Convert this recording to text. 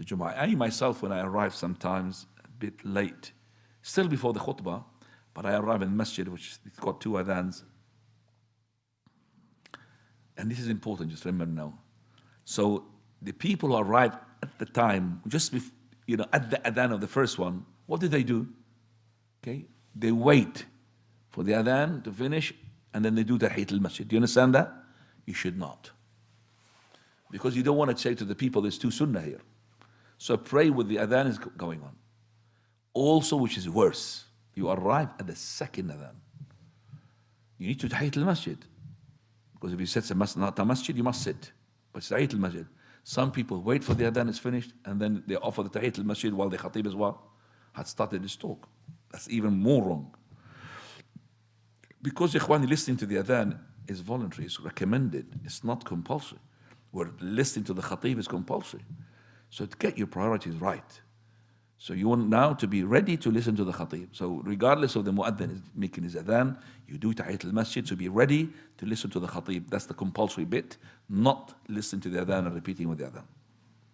the Jumu'ah. I myself, when I arrive sometimes a bit late, still before the khutbah, but I arrive in the masjid, which it's got 2 adhans. And this is important, just remember now. So the people who arrive at the time, just at the adhan of the first one, what do? Okay, they wait for the adhan to finish, and then they do Tahiyyat al-Masjid. Do you understand that? You should not. Because you don't want to say to the people, there's 2 sunnah here. So pray with the adhan is going on. Also, which is worse, you arrive at the second adhan. You need to Tahiyyat al-Masjid. Because if you sit not a masjid, you must sit. But it's Tahiyyat al-Masjid. Some people wait for the adhan is finished, and then they offer the Tahiyyat al-Masjid while the khatib as well had started his talk. That's even more wrong. Because Ikhwani, listening to the adhan is voluntary, it's recommended, it's not compulsory. Where listening to the khatib is compulsory. So to get your priorities right. So you want now to be ready to listen to the khatib. So regardless of the mu'adhin is making his adhan, you do Tahiyyat al-Masjid, so be ready to listen to the khatib. That's the compulsory bit, not listen to the adhan and repeating with the adhan.